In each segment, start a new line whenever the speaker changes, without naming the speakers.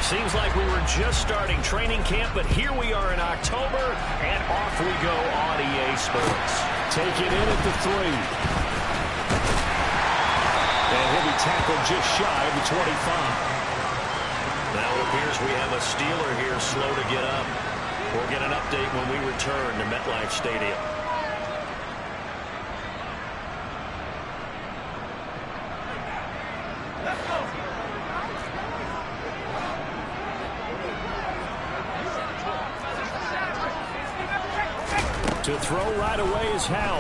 Seems like we were just starting training camp, but here we are in October, and off we go on EA Sports.
Take it in at the 3. And he'll be tackled just shy of the 25.
Now it appears we have a Steeler here slow to get up. We'll get an update when we return to MetLife Stadium.
To throw right away is Howell.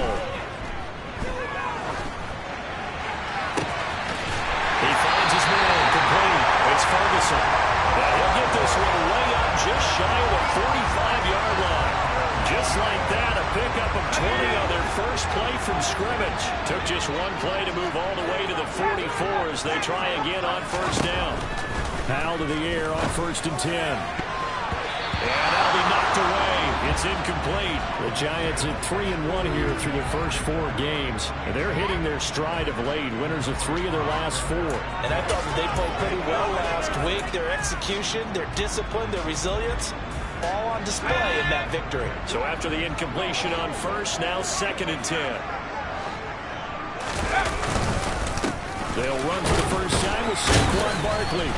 He finds his man, complete. It's Ferguson. And he'll get this one way up just shy of the 45-yard line. Just like that, a pickup of 20 on their first play from scrimmage. Took just one play to move all the way to the 44 as they try again on first down.
Howell to the air on 1st and 10.
And that'll be knocked away. It's incomplete.
The Giants at 3-1 here through their first 4 games. And they're hitting their stride of late. Winners of 3 of their last 4.
And I thought that they played pretty well last week. Their execution, their discipline, their resilience, all on display in that victory.
So after the incompletion on first, now 2nd and 10.
They'll run for the first time with Saquon Barkley.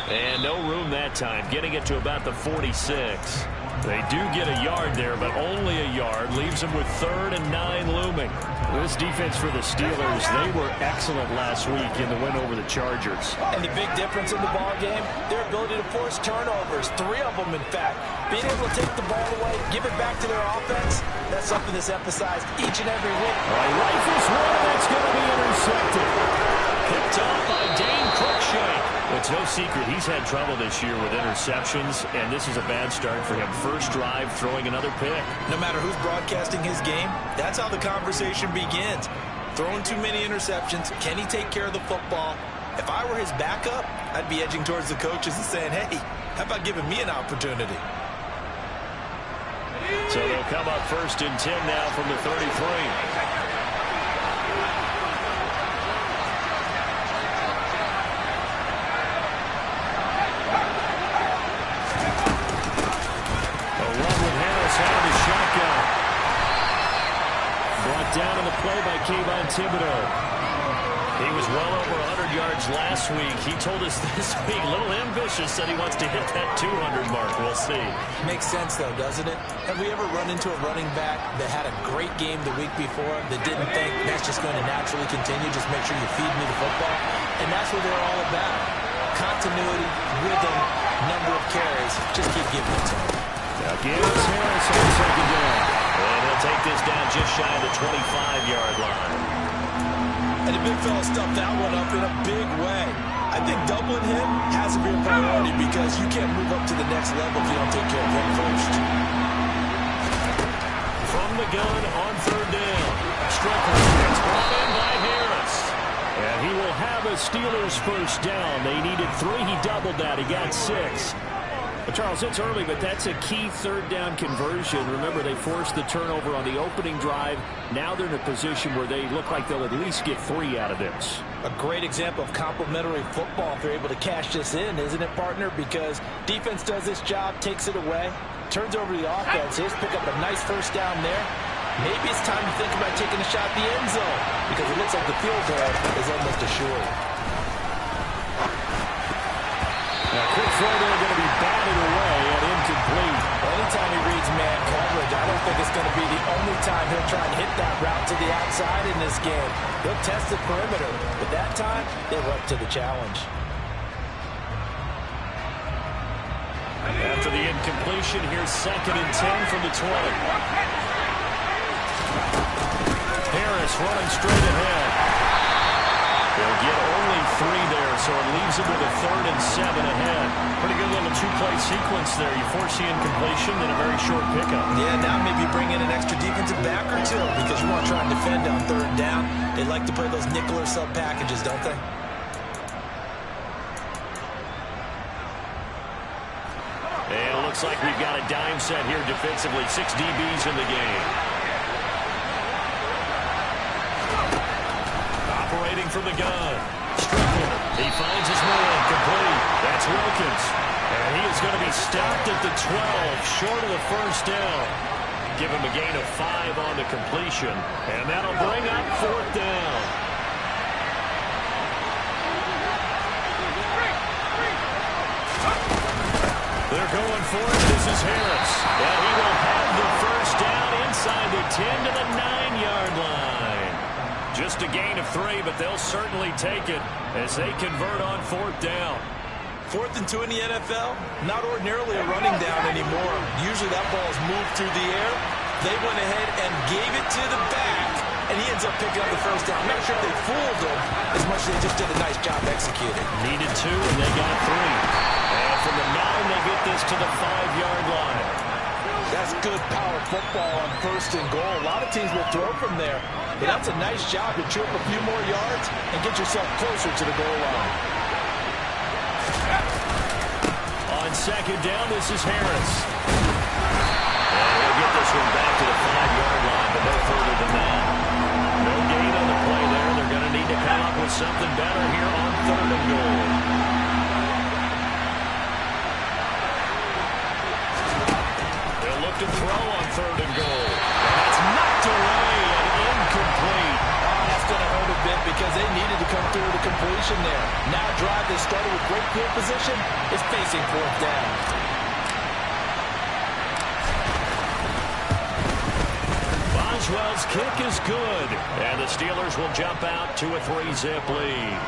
And no room that time, getting it to about the 46. They do get a yard there, but only a yard. Leaves them with 3rd and 9 looming.
This defense for the Steelers, they were excellent last week in the win over the Chargers.
And the big difference in the ball game, their ability to force turnovers. 3 of them, in fact. Being able to take the ball away, give it back to their offense, that's something that's emphasized each and every week.
Rifles one, that's going to be intercepted.
Picked off by Dane Cruikshank. It's no secret he's had trouble this year with interceptions, and this is a bad start for him. First drive, throwing another pick.
No matter who's broadcasting his game, that's how the conversation begins. Throwing too many interceptions, can he take care of the football? If I were his backup, I'd be edging towards the coaches and saying, hey, how about giving me an opportunity?
So they'll come up 1st and 10 now from the 33.
Down on the play by Kayvon Thibodeau.
He was well over 100 yards last week. He told us this week, a little ambitious, said he wants to hit that 200 mark. We'll see.
Makes sense, though, doesn't it? Have we ever run into a running back that had a great game the week before that didn't think that's just going to naturally continue? Just make sure you feed me the football. And that's what they're all about. Continuity, rhythm, number of carries. Just keep giving it to him.
Again, it's Harris on 2nd down.
And he'll take this down just shy of the 25-yard line.
And the big fella stuffed that one up in a big way. I think doubling him has to be a priority because you can't move up to the next level if you don't take care of him first.
From the gun on 3rd down. Strickland gets brought in by Harris.
And he will have a Steelers first down. They needed 3. He doubled that. He got 6. Charles, it's early, but that's a key 3rd down conversion. Remember, they forced the turnover on the opening drive. Now they're in a position where they look like they'll at least get 3 out of this.
A great example of complementary football if they're able to cash this in, isn't it, partner? Because defense does this job, takes it away, turns over the offense. Here's pick up a nice first down there. Maybe it's time to think about taking a shot at the end zone because it looks like the field goal is almost assured.
Now, quick throw there going to be batted away and incomplete.
Anytime he reads man coverage, I don't think it's going to be the only time he'll try and hit that route to the outside in this game. He'll test the perimeter, but that time, they were up to the challenge.
After the incompletion, here's 2nd and 10 from the 20. Harris running straight ahead. They'll get only 3 there, so it leaves them with a 3rd and 7 ahead. Pretty good little 2-play sequence there. You force the incompletion, then a very short pickup.
Yeah, now maybe bring in an extra defensive back or 2 because you want to try and defend on 3rd down. They like to play those nickel or sub packages, don't they?
And it looks like we've got a dime set here defensively. 6 DBs in the game. Operating from the gun. Strickland, he finds his man, complete. That's Wilkins. And he is going to be stopped at the 12, short of the first down. Give him a gain of 5 on the completion. And that'll bring up 4th down. They're going for it. This is Harris. And he will have the first down inside the 10 to the 9-yard line. Just a gain of 3, but they'll certainly take it as they convert on 4th down.
4th and 2 in the NFL, not ordinarily a running down anymore. Usually that ball is moved through the air. They went ahead and gave it to the back, and he ends up picking up the first down. I'm not sure if they fooled him as much as they just did a nice job executing.
Needed 2, and they got 3. And from the 9, they get this to the 5-yard line.
That's good power football on 1st and goal. A lot of teams will throw from there. But that's a nice job to chew up a few more yards and get yourself closer to the goal line.
On 2nd down, this is Harris. And he'll get this one back to the 5-yard line, but no further than that. No gain on the play there. They're going to need to come up with something better here on 3rd and goal. They'll look to throw on 3rd and goal. And that's knocked away and incomplete.
Oh, that's going to hurt a bit because they needed to come through with a completion there. Now a drive that started with great field position is facing 4th down.
Boswell's kick is good. And the Steelers will jump out to a 3-zip lead.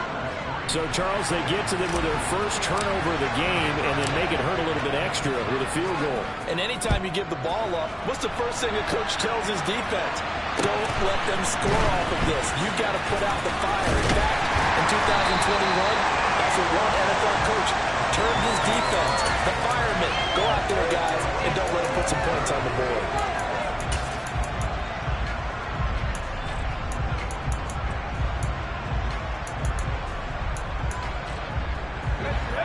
So, Charles, they get to them with their first turnover of the game and then make it hurt a little bit extra with a field goal.
And anytime you give the ball up, what's the first thing a coach tells his defense? Don't let them score off of this. You've got to put out the fire. In fact, in 2021, that's what one NFL coach turned his defense. The firemen. Go out there, guys, and don't let them put some points on the board.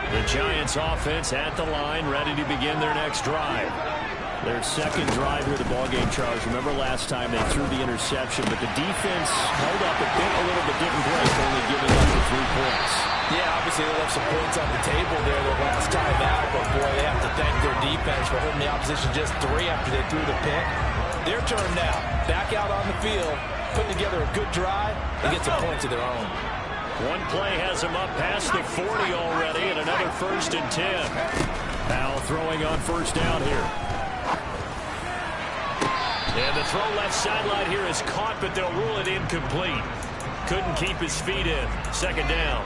The Giants offense at the line, ready to begin their next drive.
Their second drive here of the ballgame, Charles. Remember last time they threw the interception, but the defense held up a little bit, didn't break, only giving up the 3 points.
Yeah, obviously they left some points on the table there the last time out, but boy, they have to thank their defense for holding the opposition just 3 after they threw the pick. Their turn now, back out on the field, putting together a good drive and get some points of their own.
One play has him up past the 40 already, and another 1st and 10.
Now throwing on 1st down here.
And the throw left sideline here is caught, but they'll rule it incomplete. Couldn't keep his feet in. 2nd down.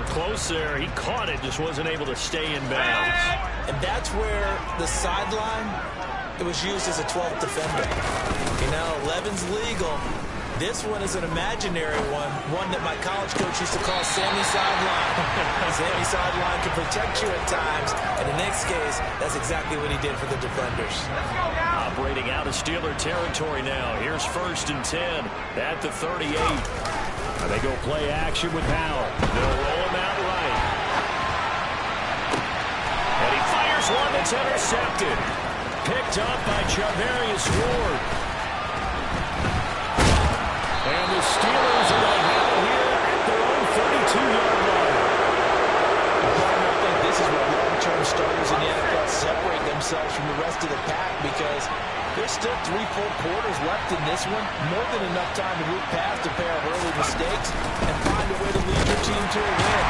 Close there. He caught it, just wasn't able to stay in bounds.
And that's where the sideline, it was used as a 12th defender. You know, 11's legal. This one is an imaginary one that my college coach used to call Sammy Sideline. Sammy Sideline can protect you at times, and in this case, that's exactly what he did for the defenders.
Operating out of Steeler territory now. Here's 1st and 10 at the 38.
And they go play action with Powell.
They'll roll him out right. And he fires one that's intercepted. Picked up by Charvarius Ward. And the Steelers are going to have it here at their own 32-yard line.
I think this is where long-term starters in the NFL separate themselves from the rest of the pack because there's still 3 full quarters left in this one. More than enough time to move past a pair of early mistakes and find a way to lead your team to a win.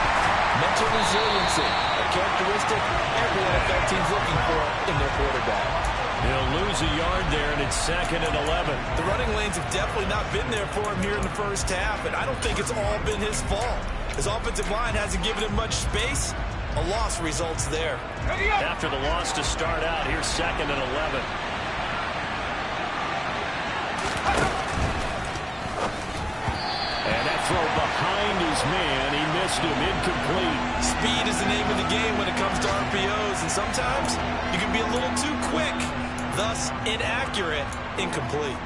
Mental resiliency, a characteristic every NFL team's looking for in their quarterback.
He'll lose a yard there, and it's 2nd and 11.
The running lanes have definitely not been there for him here in the first half, and I don't think it's all been his fault. His offensive line hasn't given him much space. A loss results there.
After the loss to start out, here's 2nd and 11. And that throw behind his man, he missed him, incomplete.
Speed is the name of the game when it comes to RPOs, and sometimes you can be a little too quick, thus inaccurate, incomplete.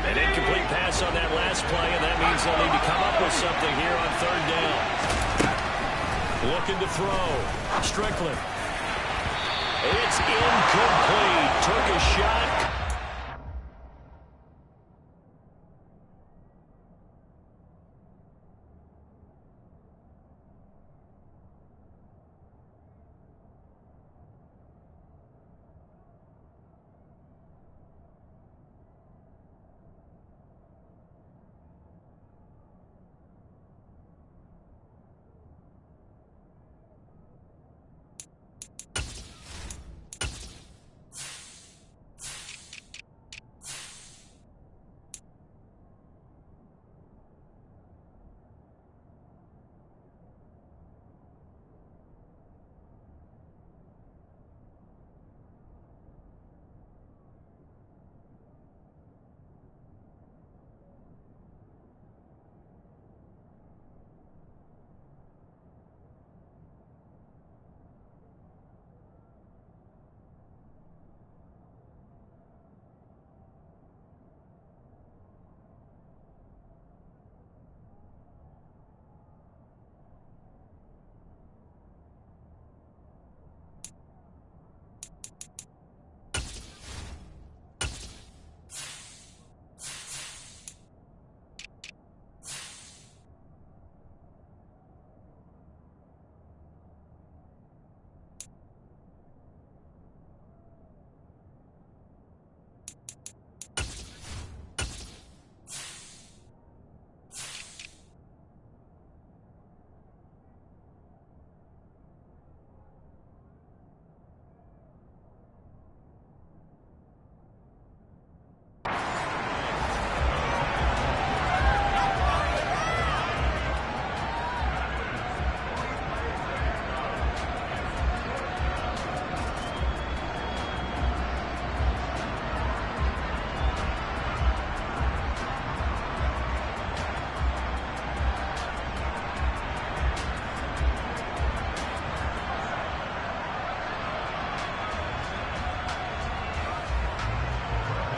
An incomplete pass on that last play, and that means they'll need to come up with something here on 3rd down. Looking to throw. Strickland. It's incomplete. Took a shot.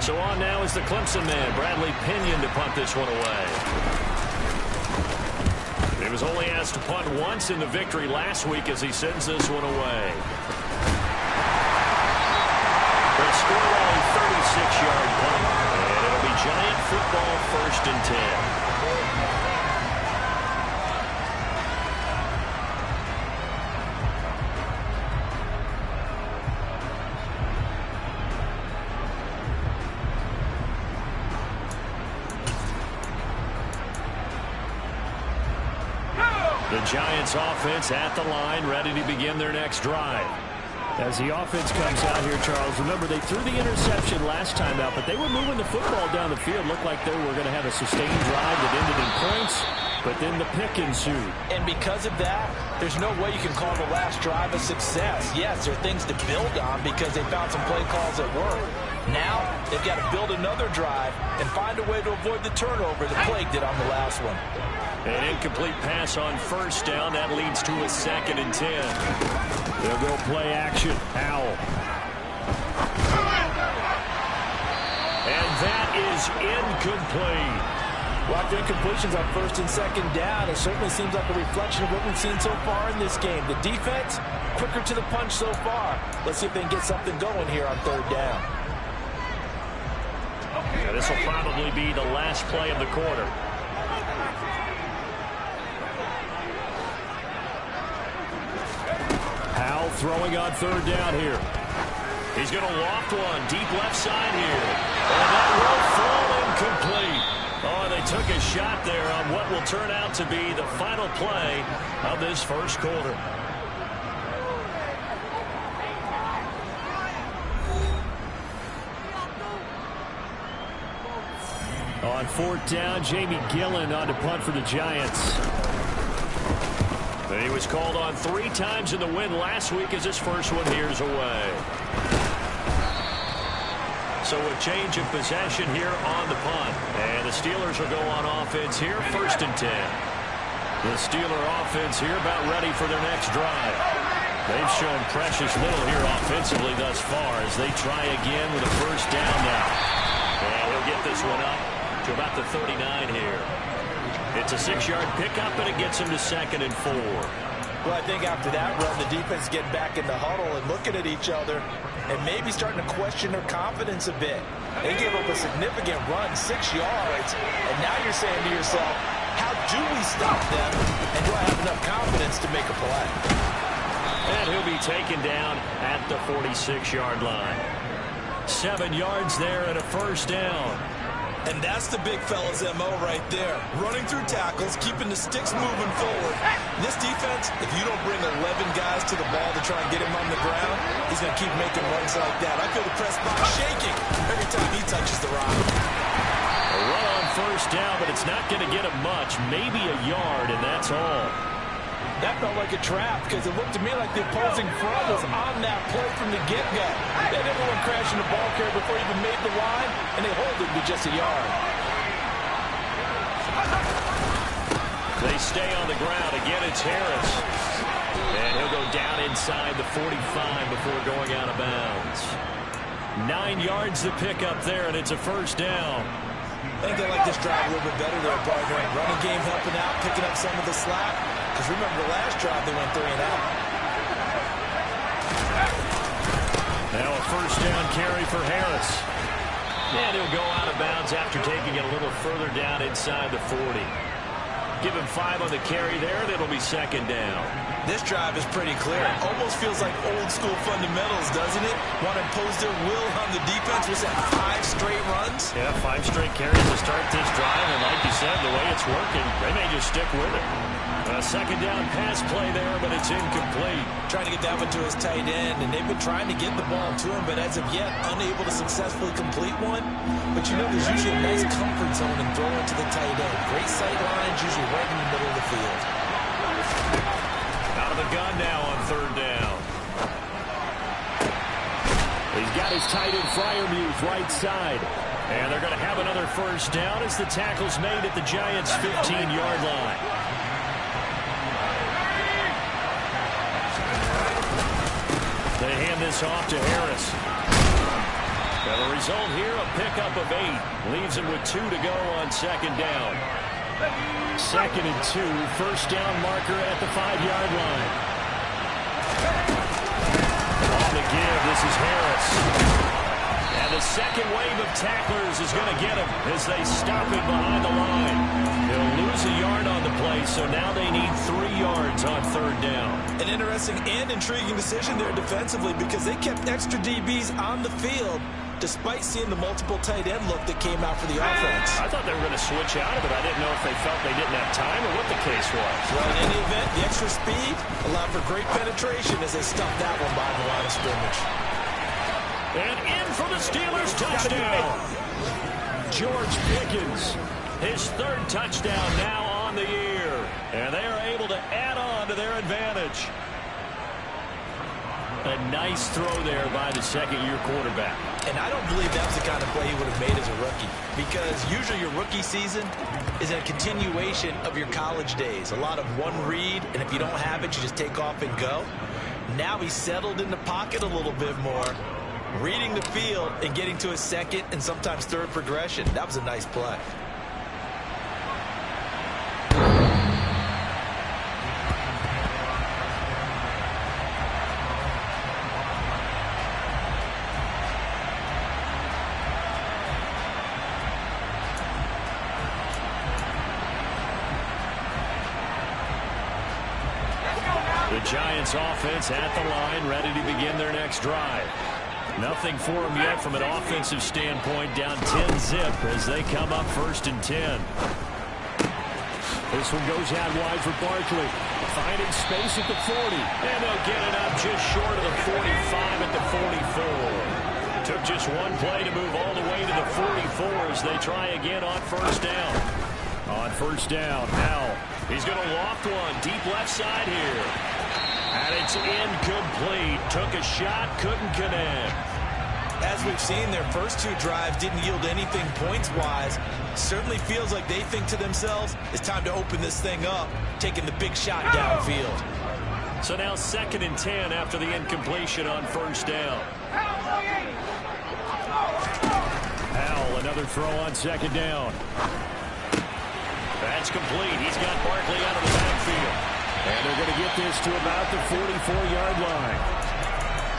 So on now is the Clemson man, Bradley Pinion, to punt this one away. He was only asked to punt once in the victory last week as he sends this one away. They scored on a 36-yard punt, and it'll be Giant football, 1st and 10. The Giants offense at the line, ready to begin their next drive. As the offense comes out here, Charles, remember they threw the interception last time out, but they were moving the football down the field. Looked like they were going to have a sustained drive that ended in points, but then the pick ensued.
And because of that, there's no way you can call the last drive a success. Yes, there are things to build on because they found some play calls that work. Now, they've got to build another drive and find a way to avoid the turnover that plagued it on the last one.
An incomplete pass on 1st down. That leads to a 2nd and 10. They'll go play action. Howell. And that is incomplete.
Well, after incompletions on 1st and 2nd down, it certainly seems like a reflection of what we've seen so far in this game. The defense, quicker to the punch so far. Let's see if they can get something going here on 3rd down.
Yeah, this will probably be the last play of the quarter. Howell throwing on 3rd down here. He's going to loft one deep left side here. And that will fall incomplete. Oh, they took a shot there on what will turn out to be the final play of this 1st quarter. On 4th down, Jamie Gillen on to punt for the Giants. He was called on 3 times in the win last week as his first one here's away. So a change of possession here on the punt. And the Steelers will go on offense here, 1st and 10. The Steeler offense here about ready for their next drive. They've shown precious little here offensively thus far as they try again with a 1st down now. And he'll get this one up to about the 39 here. It's a 6-yard pickup, and it gets him to 2nd and 4.
Well, I think after that run, the defense getting back in the huddle and looking at each other and maybe starting to question their confidence a bit. They gave up a significant run, 6 yards, and now you're saying to yourself, how do we stop them, and do I have enough confidence to make a play?
And he'll be taken down at the 46-yard line. 7 yards there and a 1st down.
And that's the big fella's MO right there. Running through tackles, keeping the sticks moving forward. This defense, if you don't bring 11 guys to the ball to try and get him on the ground, he's going to keep making runs like that. I feel the press box shaking every time he touches the rock.
A run on 1st down, but it's not going to get him much. Maybe a yard, and that's all.
That felt like a trap because it looked to me like the opposing front was on that play from the get-go. They had everyone crashing the ball carrier before he even made the line, and they hold it to just a yard.
They stay on the ground. Again, it's Harris. And he'll go down inside the 45 before going out of bounds. 9 yards to pick up there, and it's a 1st down.
I think they like this drive a little bit better there, partner. Running game helping out, picking up some of the slack. Because remember the last drive, they went 3 and out.
Now a 1st down carry for Harris. And he'll go out of bounds after taking it a little further down inside the 40. Give him 5 on the carry there, and it'll be 2nd down.
This drive is pretty clear. Almost feels like old school fundamentals, doesn't it? Want to impose their will on the defense. Was that 5 straight runs?
Yeah, 5 straight carries to start this drive. And like you said, the way it's working, they may just stick with it. A 2nd down pass play there, but it's incomplete.
Trying to get that one to his tight end, and they've been trying to get the ball to him, but as of yet, unable to successfully complete one. But you know, there's usually a nice comfort zone in throwing to the tight end. Great sight lines, usually right in the middle of the field.
Out of the gun now on 3rd down. He's got his tight end Freiermuth right side. And they're going to have another 1st down as the tackle's made at the Giants' 15-yard line. They hand this off to Harris. And the result here, a pickup of 8. Leaves him with 2 to go on second down. 2nd and 2. First down marker at the 5-yard line. On the give, this is Harris. And the second wave of tacklers is going to get him as they stop him behind the line. They'll lose a yard on the play, so now they need 3 yards on third down.
An interesting and intriguing decision there defensively because they kept extra DBs on the field despite seeing the multiple tight end look that came out for the offense.
I thought they were going to switch out of it. I didn't know if they felt they didn't have time or what the case was.
Well, in any event, the extra speed allowed for great penetration as they stuffed that one by the line of scrimmage.
And in for the Steelers touchdown. George Pickens, his 3rd touchdown now on the year. And they are able to add on to their advantage. A nice throw there by the second-year quarterback.
And I don't believe that was the kind of play he would have made as a rookie because usually your rookie season is a continuation of your college days. A lot of one read, and if you don't have it, you just take off and go. Now he's settled in the pocket a little bit more, reading the field and getting to his second and sometimes third progression. That was a nice play.
The Giants offense at the line, ready to begin their next drive. Nothing for them yet from an offensive standpoint, down 10-zip as they come up 1st and 10. This one goes out wide for Barkley. Finding space at the 40. And they'll get it up just short of the 45 at the 44. Took just one play to move all the way to the 44 as they try again on 1st down. On 1st down, now he's going to loft one deep left side here. And it's incomplete. Took a shot, couldn't connect.
As we've seen, their first 2 drives didn't yield anything points-wise. Certainly feels like they think to themselves, it's time to open this thing up, taking the big shot downfield.
So now 2nd and 10 after the incompletion on 1st down. Howell, another throw on 2nd down. That's complete. He's got Barkley out of the backfield. And they're going to get this to about the 44-yard line.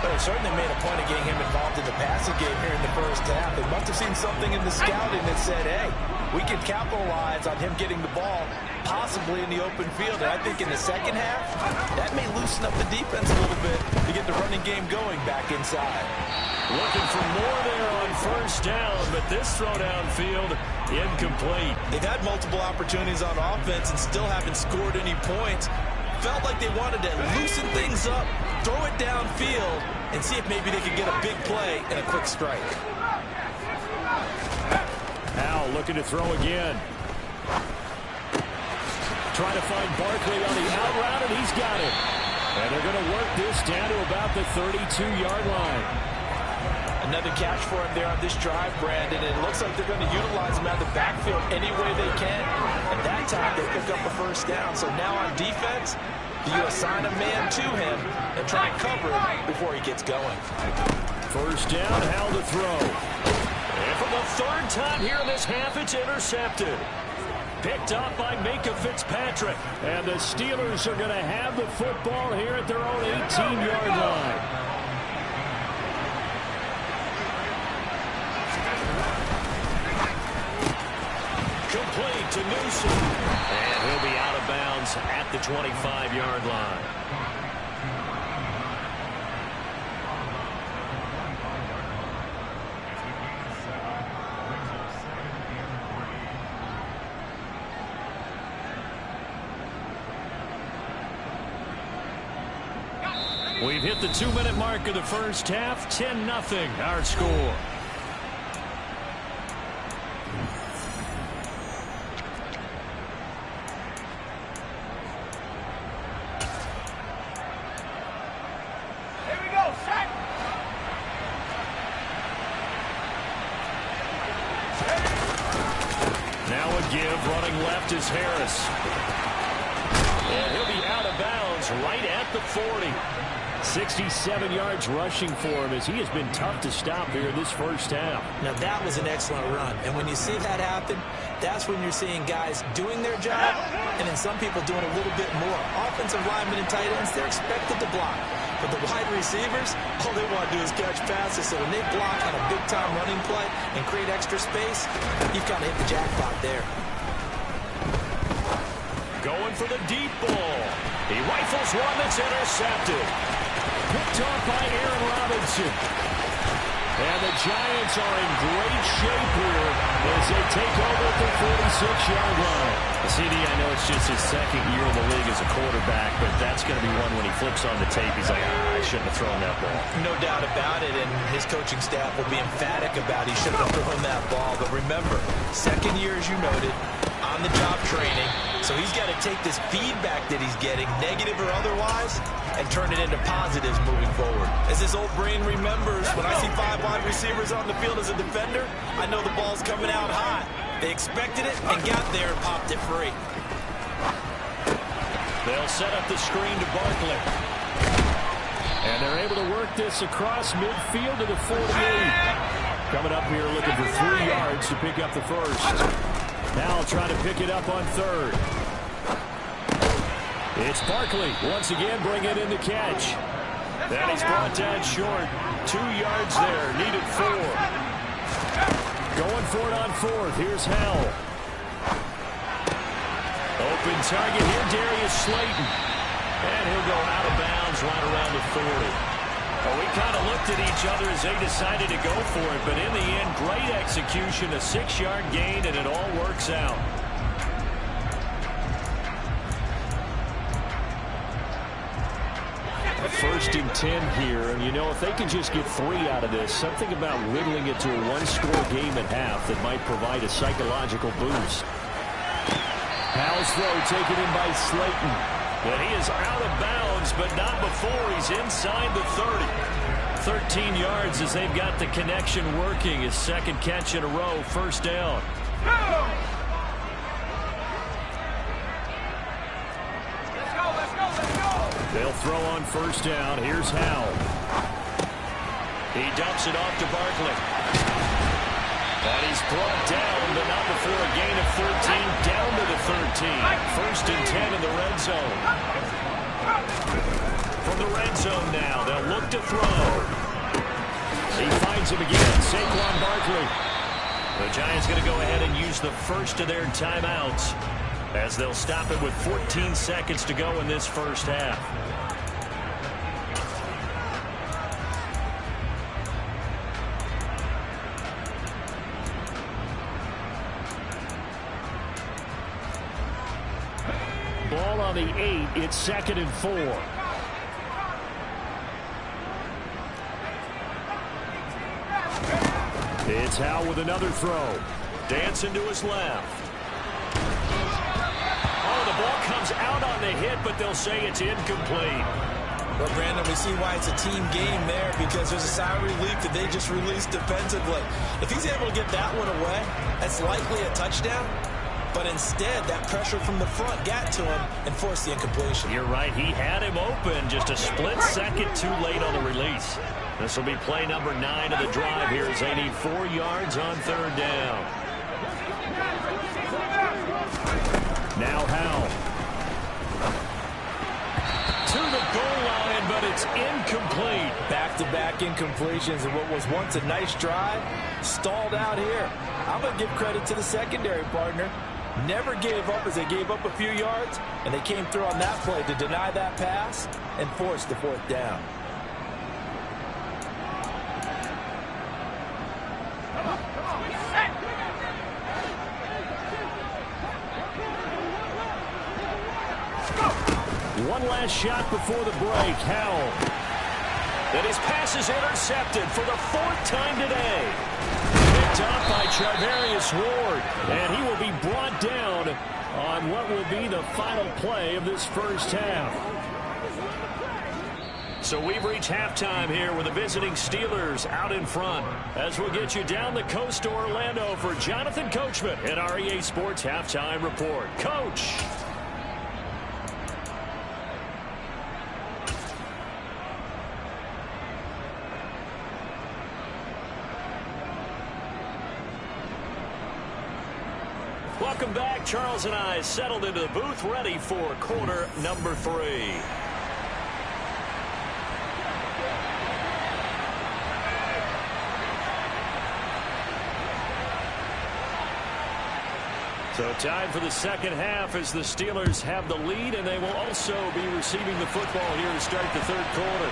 But it certainly made a point of getting him involved in the passing game here in the first half. They must have seen something in the scouting that said, hey, we can capitalize on him getting the ball, possibly in the open field. And I think in the second half, that may loosen up the defense a little bit to get the running game going back inside.
Looking for more there on 1st down, but this throw downfield, incomplete.
They've had multiple opportunities on offense and still haven't scored any points. Felt like they wanted to loosen things up, throw it downfield, and see if maybe they could get a big play and a quick strike.
Howell looking to throw again. Trying to find Barkley on the out route, and he's got it. And they're going to work this down to about the 32-yard line.
Another catch for him there on this drive, Brandon. It looks like they're going to utilize him out of the backfield any way they can. At that time, they pick up the 1st down. So now on defense, do you assign a man to him and try and cover him before he gets going?
1st down, Howell to throw. And for the 3rd time here in this half, it's intercepted. Picked up by Minka Fitzpatrick. And the Steelers are going to have the football here at their own 18-yard line. Complete to Newsom. And he'll be out of bounds at the 25-yard line. We've hit the 2-minute mark of the first half. 10-0 our score. Is Harris. And he'll be out of bounds right at the 40. 67 yards rushing for him as he has been tough to stop here in this first half.
Now, that was an excellent run. And when you see that happen, that's when you're seeing guys doing their job and then some people doing a little bit more. Offensive linemen and tight ends, they're expected to block. But the wide receivers, all they want to do is catch passes. So when they block on a big-time running play and create extra space, you've got to hit the jackpot there.
Going for the deep ball. He rifles one that's intercepted. Picked off by Aaron Robinson. And the Giants are in great shape here as they take over at the 46-yard line. CD, I know it's just his second year in the league as a quarterback, but that's going to be one when he flips on the tape. He's like, I shouldn't have thrown that ball.
No doubt about it, and his coaching staff will be emphatic about he shouldn't have thrown that ball. But remember, second year, as you noted, on-the-job training. So he's got to take this feedback that he's getting, negative or otherwise, and turn it into positives moving forward. As his old brain remembers, when I see 5 wide receivers on the field as a defender, I know the ball's coming out hot. They expected it and got there and popped it free.
They'll set up the screen to Barkley. And they're able to work this across midfield to the 48. Coming up here looking for 3 yards to pick up the first. Now trying to pick it up on third. It's Barkley once again bringing in the catch. That is brought down short. 2 yards there. Needed 4. Going for it on fourth. Here's Howell. Open target here, Darius Slayton. And he'll go out of bounds right around the 40. Well, we kind of looked at each other as they decided to go for it, but in the end, great execution, a 6-yard gain, and it all works out. First and 10 here, and you know, if they can just get 3 out of this, something about whittling it to a 1-score game at half that might provide a psychological boost. Howell's throw taken in by Slayton. But he is out of bounds, but not before he's inside the 30. 13 yards as they've got the connection working. His second catch in a row, first down. They'll throw on first down. Here's Howell. He dumps it off to Barkley. And he's brought down, but not before a gain of 13, down to the 13. First and 10 in the red zone. From the red zone now, they'll look to throw. He finds him again, Saquon Barkley. The Giants going to go ahead and use the first of their timeouts as they'll stop it with 14 seconds to go in this first half. Ball on the 8. It's 2nd and 4. It's Howell with another throw. Dancing to his left. Oh, the ball comes out on the hit, but they'll say it's incomplete.
Well, Brandon, we see why it's a team game there, because there's a sigh of relief that they just released defensively. If he's able to get that one away, that's likely a touchdown. But instead, that pressure from the front got to him and forced the incompletion.
You're right. He had him open, just a split second too late on the release. This will be play number 9 of the drive here as they need 4 yards on third down. Now Howell. To the goal line, but it's incomplete.
Back-to-back incompletions, and what was once a nice drive stalled out here. I'm going to give credit to the secondary partner. Never gave up as they gave up a few yards, and they came through on that play to deny that pass and force the 4th down.
One last shot before the break. Howell. And his pass is intercepted for the 4th time today. Picked up by Charvarius Ward. And he will be brought down on what will be the final play of this first half. So we've reached halftime here with the visiting Steelers out in front. As we'll get you down the coast to Orlando for Jonathan Coachman at our EA Sports Halftime Report. Coach. Welcome back. Charles and I settled into the booth, ready for quarter number 3. So time for the second half as the Steelers have the lead, and they will also be receiving the football here to start the third quarter.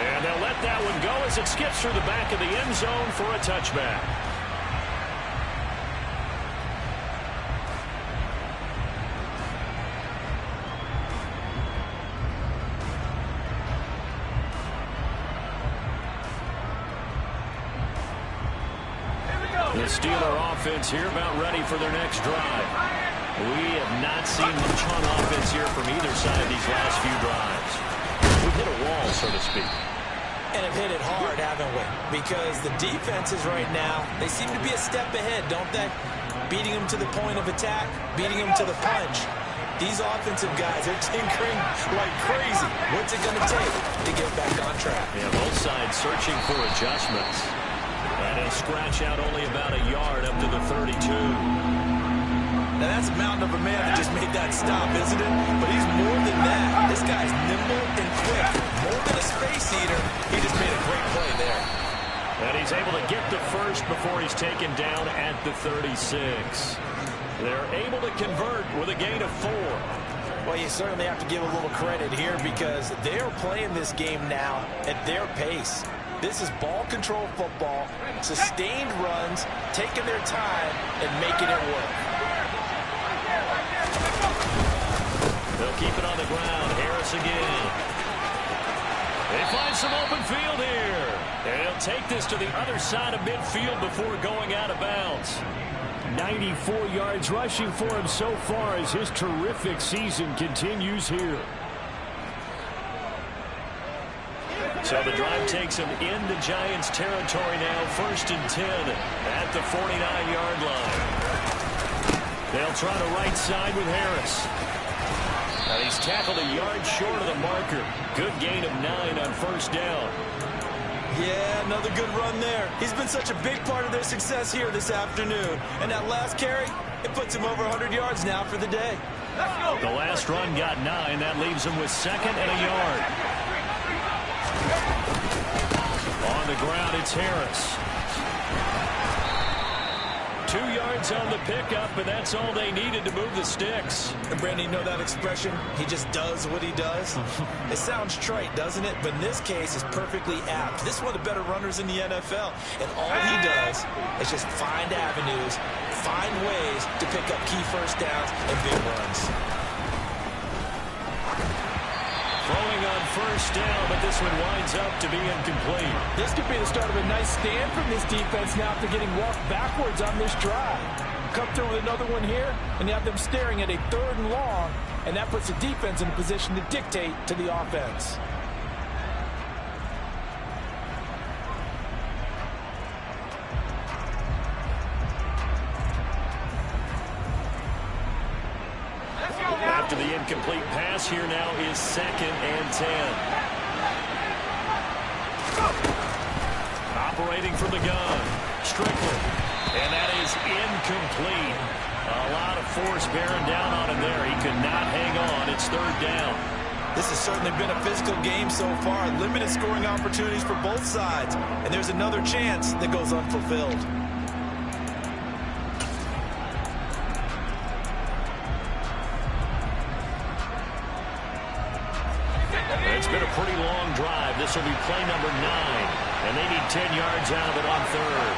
And they'll let that one go as it skips through the back of the end zone for a touchback. The Steeler offense here about ready for their next drive. We have not seen much on offense here from either side these last few drives. We've hit a wall, so to speak.
And have hit it hard, haven't we? Because the defenses right now, they seem to be a step ahead, don't they? Beating them to the point of attack, beating them to the punch. These offensive guys are tinkering like crazy. What's it going to take to get back on track?
Yeah, both sides searching for adjustments. And he'll scratch out only about a yard up to the 32.
Now, that's a mountain of a man that just made that stop, isn't it? But he's more than that. This guy's nimble and quick. More than a space eater. He just made a great play there.
And he's able to get the first before he's taken down at the 36. They're able to convert with a gain of 4.
Well, you certainly have to give a little credit here because they're playing this game now at their pace. This is ball control football, sustained runs, taking their time and making it work.
They'll keep it on the ground. Harris again. They find some open field here. And he'll take this to the other side of midfield before going out of bounds. 94 yards rushing for him so far as his terrific season continues here. So the drive takes him into Giants territory now. 1st and 10 at the 49-yard line. They'll try the right side with Harris. Now he's tackled a yard short of the marker. Good gain of 9 on 1st down.
Yeah, another good run there. He's been such a big part of their success here this afternoon. And that last carry, it puts him over 100 yards now for the day.
The last run got 9. That leaves him with 2nd and a yard. On the ground, it's Harris. 2 yards on the pickup, and that's all they needed to move the sticks.
And Brandon, you know that expression? He just does what he does. It sounds trite, doesn't it? But in this case, it's perfectly apt. This is one of the better runners in the NFL. And all he does is just find avenues, find ways to pick up key first downs and big runs.
Throwing on 1st down, but this one winds up to be incomplete.
This could be the start of a nice stand from this defense now after getting walked backwards on this drive. Come through with another one here, and you have them staring at a 3rd and long, and that puts the defense in a position to dictate to the offense.
After the incomplete pass, here now is 2nd and 10. Operating from the gun, Strickland. And that is incomplete. A lot of force bearing down on him there. He could not hang on. It's 3rd down.
This has certainly been a physical game so far. Limited scoring opportunities for both sides. And there's another chance that goes unfulfilled.
It's been a pretty long drive. This will be play number 9. And they need 10 yards out of it on 3rd.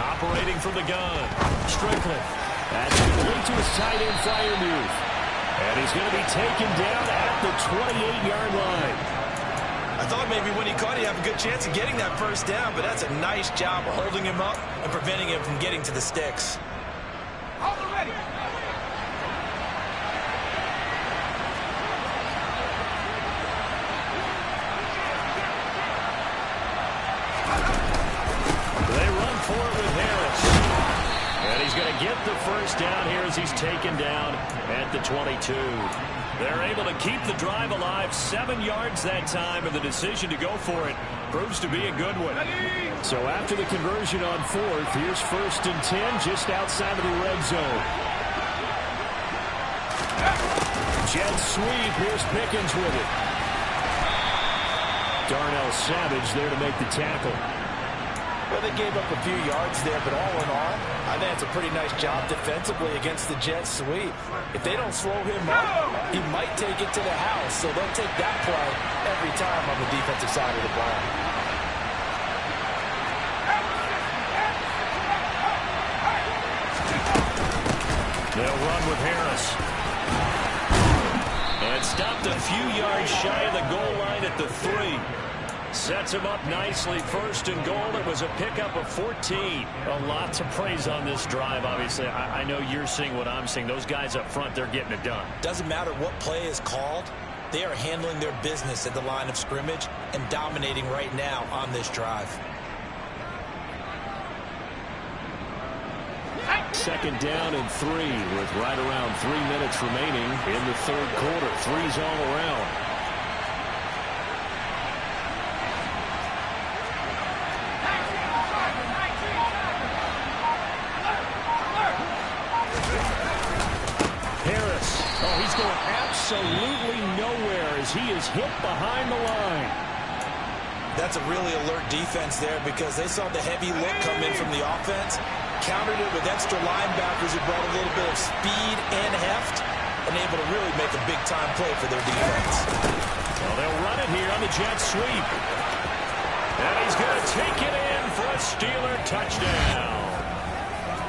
Operating from the gun. Strickland. That's complete to his tight end flyer move. And he's going to be taken down at the 28-yard line.
I thought maybe when he caught, he'd have a good chance of getting that 1st down, but that's a nice job of holding him up and preventing him from getting to the sticks.
Get the 1st down here as he's taken down at the 22. They're able to keep the drive alive. 7 yards that time, and the decision to go for it proves to be a good one. So after the conversion on fourth, here's 1st and 10 just outside of the red zone. Jet sweep. Here's Pickens with it. Darnell Savage there to make the tackle.
Well, they gave up a few yards there, but all in all, I think it's a pretty nice job defensively against the jet sweep. If they don't slow him up, he might take it to the house, so they'll take that play every time on the defensive side of the ball.
They'll run with Harris. And stopped a few yards shy of the goal line at the 3. Sets him up nicely. 1st and goal. It was a pickup of 14.
A lot to praise on this drive, obviously. I know you're seeing what I'm seeing. Those guys up front, they're getting it done.
Doesn't matter what play is called. They are handling their business at the line of scrimmage and dominating right now on this drive.
2nd down and 3 with right around 3 minutes remaining in the 3rd quarter. 3's all around. Harris. Oh, he's going absolutely nowhere as he is hit behind the line.
That's a really alert defense there because they saw the heavy look come in from the offense. Countered it with extra linebackers who brought a little bit of speed and heft and able to really make a big-time play for their defense.
Well, they'll run it here on the jet sweep. And he's going to take it in for a Steeler touchdown.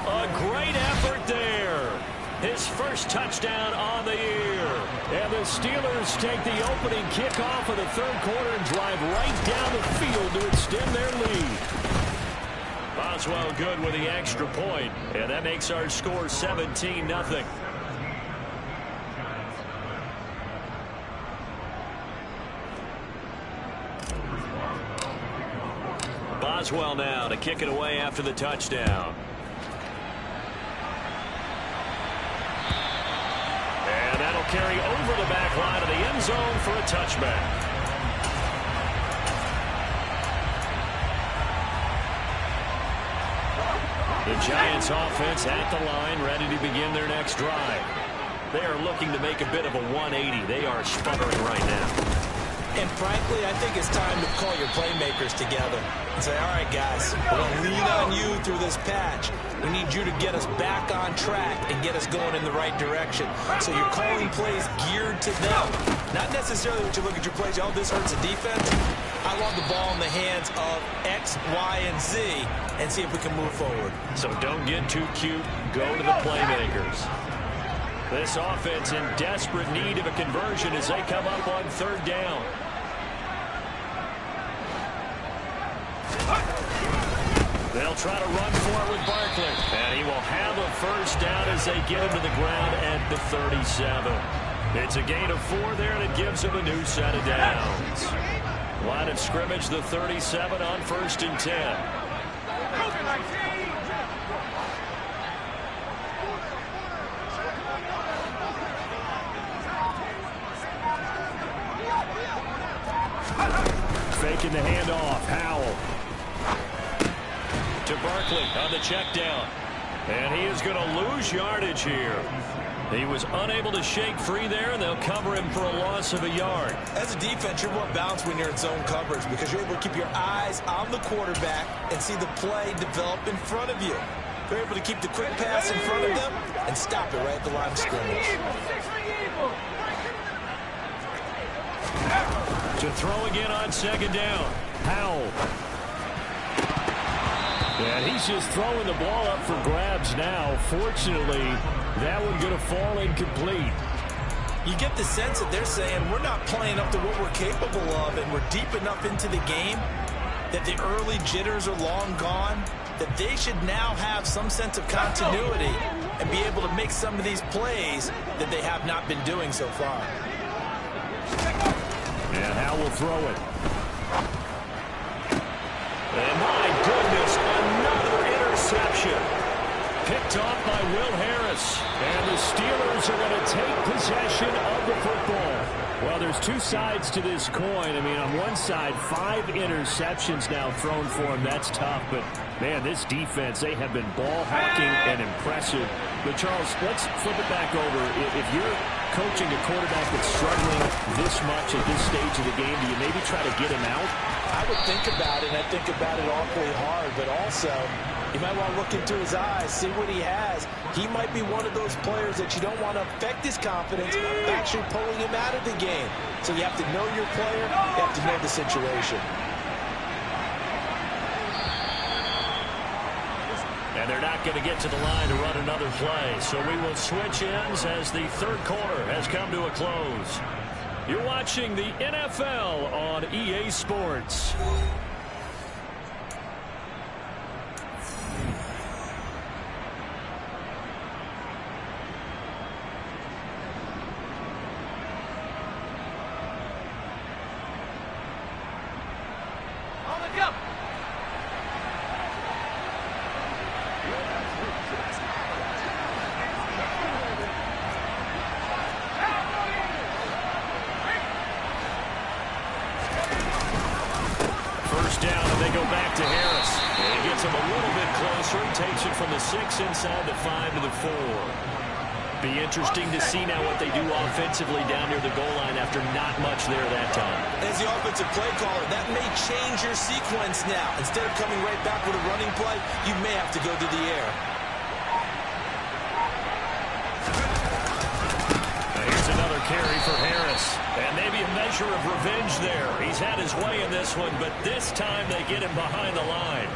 A great effort there. His first touchdown on the year. And the Steelers take the opening kickoff of the 3rd quarter and drive right down the field to extend their lead. Boswell good with the extra point, and that makes our score 17-0. Boswell now to kick it away after the touchdown. And that'll carry over the back line of the end zone for a touchback. The Giants offense at the line, ready to begin their next drive. They are looking to make a bit of a 180. They are sputtering right now.
And frankly, I think it's time to call your playmakers together and say, all right, guys, we're going to lean on you through this patch. We need you to get us back on track and get us going in the right direction. So you're calling plays geared to them. Not necessarily what you look at your plays, oh, this hurts the defense. I want the ball in the hands of X, Y, and Z and see if we can move forward.
So don't get too cute. Go to the playmakers. This offense in desperate need of a conversion as they come up on 3rd down. They'll try to run for it with Barkley. And he will have a 1st down as they get him to the ground at the 37. It's a gain of 4 there, and it gives him a new set of downs. Line of scrimmage, the 37 on 1st and 10. Faking the handoff. Howell to Barkley on the check down. And he is going to lose yardage here. He was unable to shake free there, and they'll cover him for a loss of a yard.
As a defense, you're more balanced when you're in zone coverage because you're able to keep your eyes on the quarterback and see the play develop in front of you. You're able to keep the quick pass in front of them and stop it right at the line of scrimmage.
To throw again on 2nd down. Howell. And he's just throwing the ball up for grabs now. Fortunately, that one going to fall incomplete.
You get the sense that they're saying we're not playing up to what we're capable of, and we're deep enough into the game that the early jitters are long gone, that they should now have some sense of continuity and be able to make some of these plays that they have not been doing so far.
And Howell will throw it. And my goodness, another interception. Picked off by Will Harris. And the Steelers are going to take possession of the football. Well, there's there's two sides to this coin. I mean, on one side, 5 interceptions now thrown for him. That's tough. But, man, this defense, they have been ball hawking and impressive. But, Charles, let's flip it back over. If you're coaching a quarterback that's struggling this much at this stage of the game, do you maybe try to get him out?
I would think about it, and I think about it awfully hard. But also, you might want to look into his eyes, see what he has. He might be one of those players that you don't want to affect his confidence by actually pulling him out of the game. So you have to know your player. You have to know the situation.
And they're not going to get to the line to run another play. So we will switch ends as the third quarter has come to a close. You're watching the NFL on EA Sports. Takes it from the 6 inside the 5 to the 4. Be interesting to see now what they do offensively down near the goal line after not much there that time.
As the offensive play caller, that may change your sequence now. Instead of coming right back with a running play, you may have to go to the air.
Here's another carry for Harris. And maybe a measure of revenge there. He's had his way in this one, but this time they get him behind the line.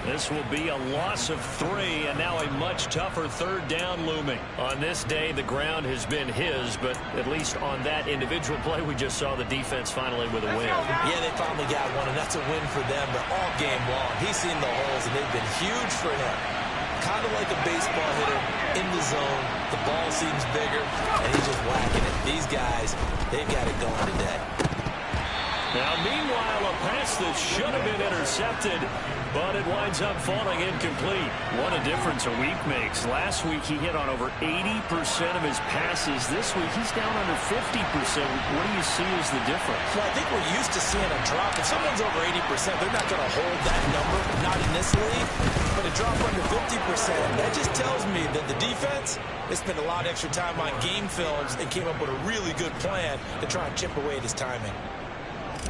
This will be a loss of 3, and now a much tougher third down looming. On this day, the ground has been his, but at least on that individual play, we just saw the defense finally with a win.
Yeah, they finally got one, and that's a win for them, but all game long, he's seen the holes, and they've been huge for him. Kind of like a baseball hitter in the zone. The ball seems bigger, and he's just whacking it. These guys, they've got it going today.
Now, meanwhile, a pass that should have been intercepted, but it winds up falling incomplete. What a difference a week makes. Last week, he hit on over 80% of his passes. This week, he's down under 50%. What do you see as the difference?
Well, I think we're used to seeing a drop. If someone's over 80%, they're not going to hold that number, not in this league. But a drop under 50%, that just tells me that the defense, they spent a lot of extra time on game films and came up with a really good plan to try and chip away at his timing.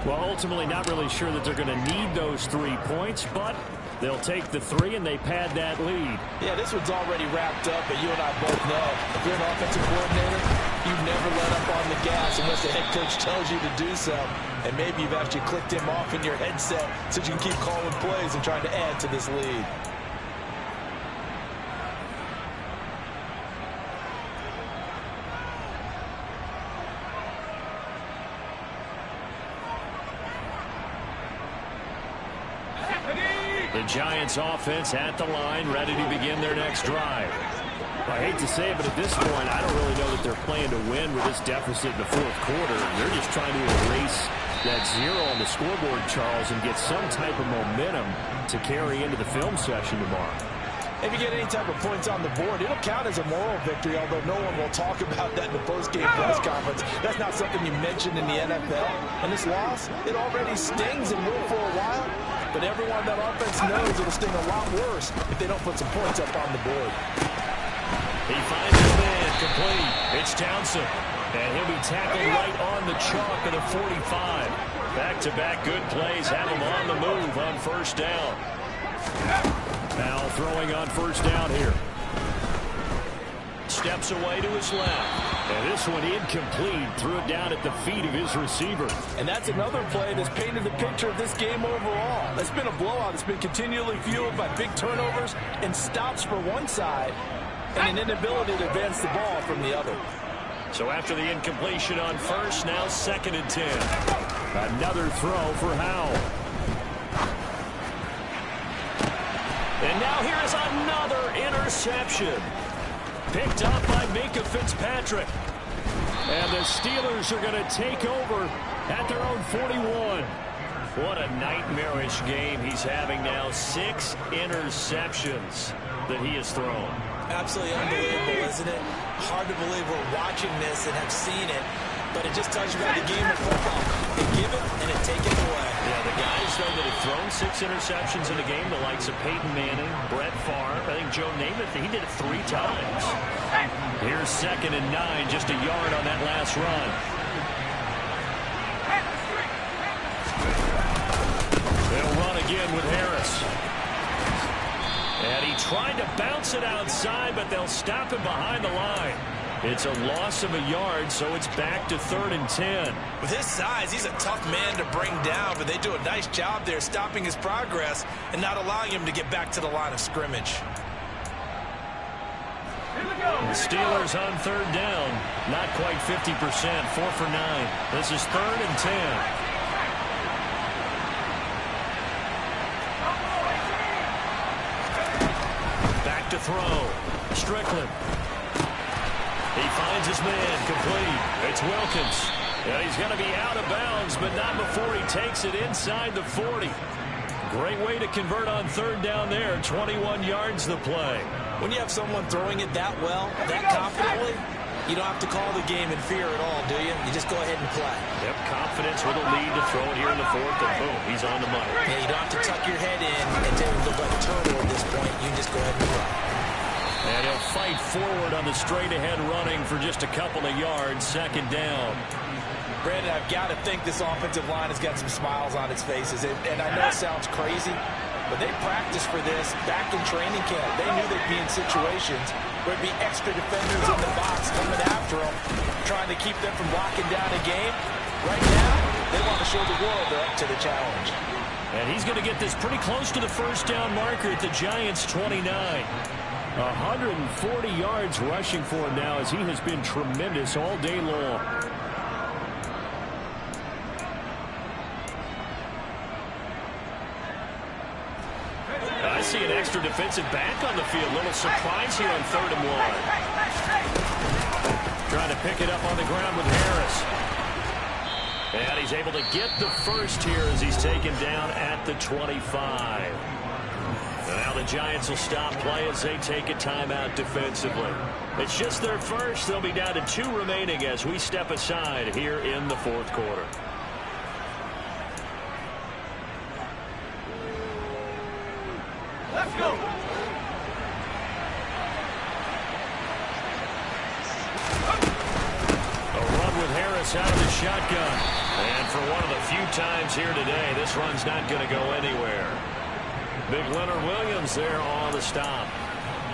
Well, ultimately not really sure that they're going to need those 3 points, but they'll take the 3 and they pad that lead.
Yeah, this one's already wrapped up, but you and I both know if you're an offensive coordinator, you never let up on the gas unless the head coach tells you to do so. And maybe you've actually clicked him off in your headset so you can keep calling plays and trying to add to this lead.
The Giants offense at the line, ready to begin their next drive.
I hate to say it, but at this point, I don't really know that they're playing to win with this deficit in the fourth quarter. They're just trying to erase that 0 on the scoreboard, Charles, and get some type of momentum to carry into the film session tomorrow.
If you get any type of points on the board, it'll count as a moral victory, although no one will talk about that in the post-game press conference. That's not something you mentioned in the NFL. And this loss, it already stings and will for a while. But everyone that offense knows it'll sting a lot worse if they don't put some points up on the board.
He finds the man complete. It's Townsend. And he'll be tackled right on the chalk of the 45. Back-to-back good plays have him on the move on first down. Now throwing on first down here. Steps away to his left. And this one incomplete. Threw it down at the feet of his receiver.
And that's another play that's painted the picture of this game overall. It's been a blowout. It's been continually fueled by big turnovers and stops for one side and an inability to advance the ball from the other.
So after the incompletion on first, now 2nd and 10.
Another throw for Howell.
And now here is another interception. Picked up by Minka Fitzpatrick. And the Steelers are going to take over at their own 41. What a nightmarish game he's having now. 6 interceptions that he has thrown.
Absolutely unbelievable, isn't it? Hard to believe we're watching this and have seen it. but it just tells you about the game of football. They give it, and they take it away.
Yeah, the guys, though, that have thrown 6 interceptions in a game, the likes of Peyton Manning, Brett Favre, I think Joe Namath, he did it 3 times. Here's 2nd and 9, just a yard on that last run. They'll run again with Harris. And he tried to bounce it outside, but they'll stop him behind the line. It's a loss of a yard, so it's back to 3rd and 10.
With his size, he's a tough man to bring down, but they do a nice job there stopping his progress and not allowing him to get back to the line of scrimmage.
The Steelers on 3rd down. Not quite 50%, 4 for 9. This is 3rd and 10. Back to throw. Strickland. He finds his man, complete. It's Wilkins. Yeah, he's going to be out of bounds, but not before he takes it inside the 40. Great way to convert on 3rd down there. 21 yards the play.
When you have someone throwing it that well, that confidently, you don't have to call the game in fear at all, do you? You just go ahead and play.
Yep, confidence with a lead to throw it here in the 4th, and boom, he's on the money.
Yeah, you don't have to tuck your head in and take it look like a turtle at this point. You can just go ahead and play.
And he'll fight forward on the straight-ahead running for just a couple of yards. 2nd down.
Brandon, I've got to think this offensive line has got some smiles on its faces. And I know it sounds crazy, but they practiced for this back in training camp. They knew they'd be in situations where it'd be extra defenders in the box coming after them, trying to keep them from locking down a game. Right now, they want to show the world they're up to the challenge.
And he's going to get this pretty close to the 1st down marker at the Giants' 29. 140 yards rushing for him now, as he has been tremendous all day long. I see an extra defensive back on the field. Little surprise here on 3rd and 1. Trying to pick it up on the ground with Harris. And he's able to get the first here as he's taken down at the 25. Now the Giants will stop play as they take a timeout defensively. It's just their first. They'll be down to 2 remaining as we step aside here in the 4th quarter.
Let's go.
A run with Harris out of the shotgun. And for one of the few times here today, this run's not going to go anywhere. Big Leonard Williams there on the stop.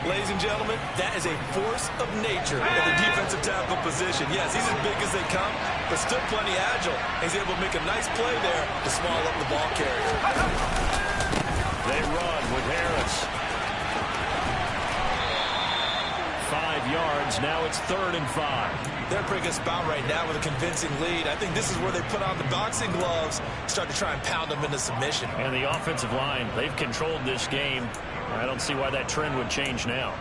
Ladies and gentlemen, that is a force of nature at the defensive tackle position. Yes, he's as big as they come, but still plenty agile. He's able to make a nice play there to small up the ball carrier.
They run with Harris. 5 yards. Now it's 3rd and 5.
They're a pretty good spot right now with a convincing lead. I think this is where they put on the boxing gloves, start to try and pound them into submission.
And the offensive line, they've controlled this game. I don't see why that trend would change now.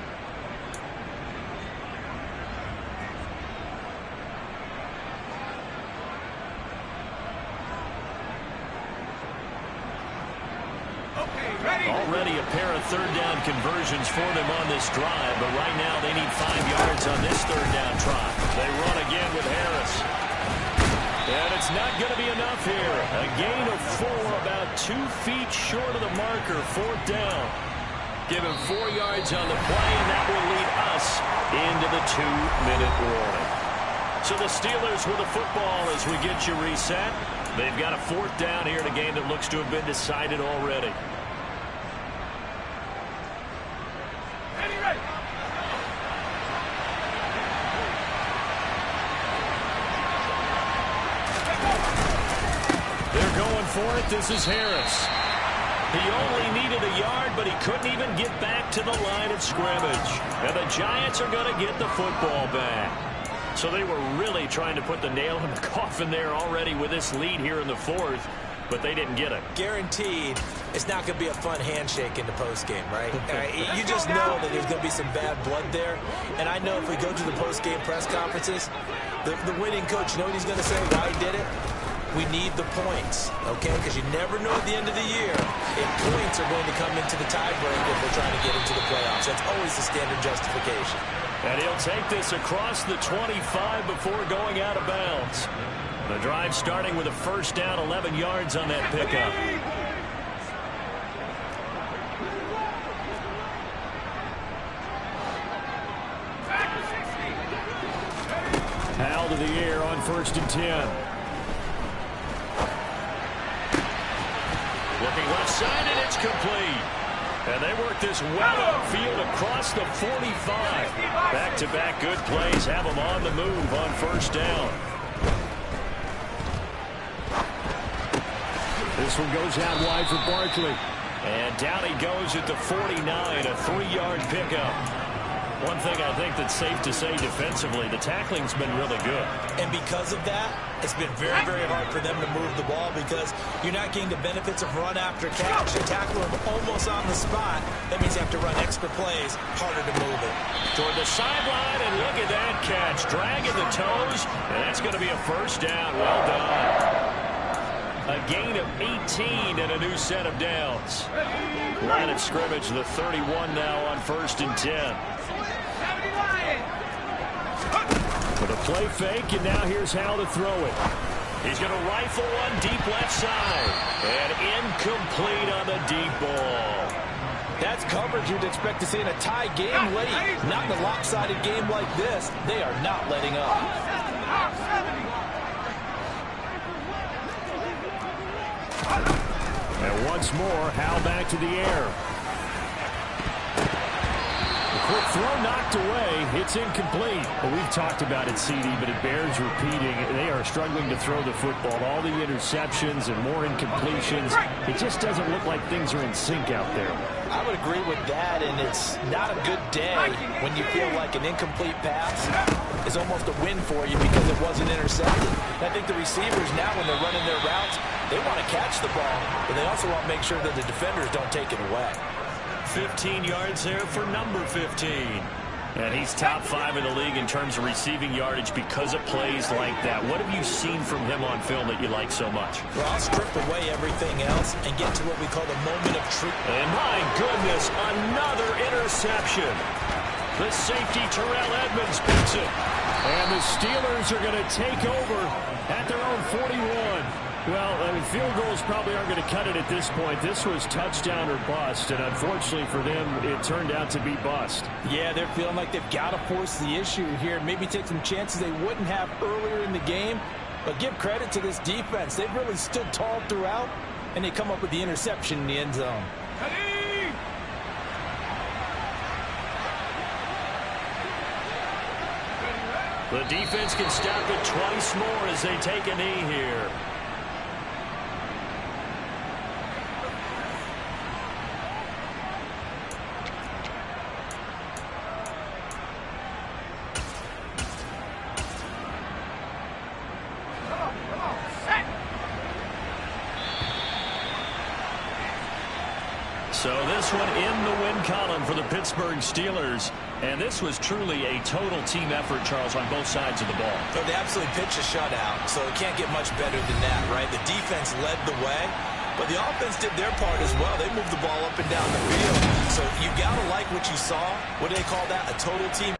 Already a pair of 3rd down conversions for them on this drive, but right now they need 5 yards on this 3rd down try. They run again with Harris. And it's not going to be enough here. A gain of 4, about 2 feet short of the marker, 4th down. Give him 4 yards on the play, and that will lead us into the 2-minute warning. So the Steelers with the football as we get you reset. They've got a 4th down here in a game that looks to have been decided already. They're going for it. This is Harris. He only needed a yard, but he couldn't even get back to the line of scrimmage. And the Giants are going to get the football back. So they were really trying to put the nail in the coffin there already with this lead here in the 4th, but they didn't get it.
Guaranteed it's not going to be a fun handshake in the postgame, right? You just know that there's going to be some bad blood there. And I know if we go to the postgame press conferences, the winning coach, you know what he's going to say, why he did it? We need the points, okay? Because you never know at the end of the year if points are going to come into the tiebreaker if we're trying to get into the playoffs. That's always the standard justification.
And he'll take this across the 25 before going out of bounds. The drive starting with a first down, 11 yards on that pickup. Howell to the air on 1st and 10. Looking left side, and it's complete. And they work this well upfield across the 45. Back-to-back good plays have them on the move on 1st down. This one goes out wide for Barkley. And down he goes at the 49, a 3-yard pickup. One thing I think that's safe to say defensively, the tackling's been really good.
And because of that, it's been very, very hard for them to move the ball because you're not getting the benefits of run after catch. You tackle them almost on the spot. That means you have to run extra plays, harder to move it.
Toward the sideline, and look at that catch. Dragging the toes, and that's going to be a first down. Well done. A gain of 18 and a new set of downs. Line of scrimmage, the 31 now on 1st and 10. With a play fake, and now here's how to throw it. He's going to rifle one deep left side. And incomplete on the deep ball.
That's coverage you'd expect to see in a tie game late. Not in a lopsided game like this. They are not letting up.
And once more, Howell back to the air. Quick throw knocked away. It's incomplete. Well, we've talked about it, CD, but it bears repeating. They are struggling to throw the football. All the interceptions and more incompletions. It just doesn't look like things are in sync out there.
I would agree with that, and it's not a good day when you feel like an incomplete pass is almost a win for you because it wasn't intercepted. I think the receivers now, when they're running their routes, they want to catch the ball, but they also want to make sure that the defenders don't take it away.
15 yards there for number 15. And he's top 5 in the league in terms of receiving yardage because of plays like that. What have you seen from him on film that you like so much?
Well, I'll strip away everything else and get to what we call the moment of truth.
And my goodness, another interception. The safety, Terrell Edmonds, picks it. And the Steelers are going to take over at their own 41. Well, I mean, field goals probably aren't going to cut it at this point. This was touchdown or bust, and unfortunately for them, it turned out to be bust.
Yeah, they're feeling like they've got to force the issue here, maybe take some chances they wouldn't have earlier in the game. But give credit to this defense. They've really stood tall throughout, and they come up with the interception in the end zone.
The defense can stop it twice more as they take a knee here. So this one in the win column for the Pittsburgh Steelers. And this was truly a total team effort, Charles, on both sides of the ball.
So they absolutely pitched a shutout, so it can't get much better than that, right? The defense led the way, but the offense did their part as well. They moved the ball up and down the field. So you got to like what you saw. What do they call that? A total team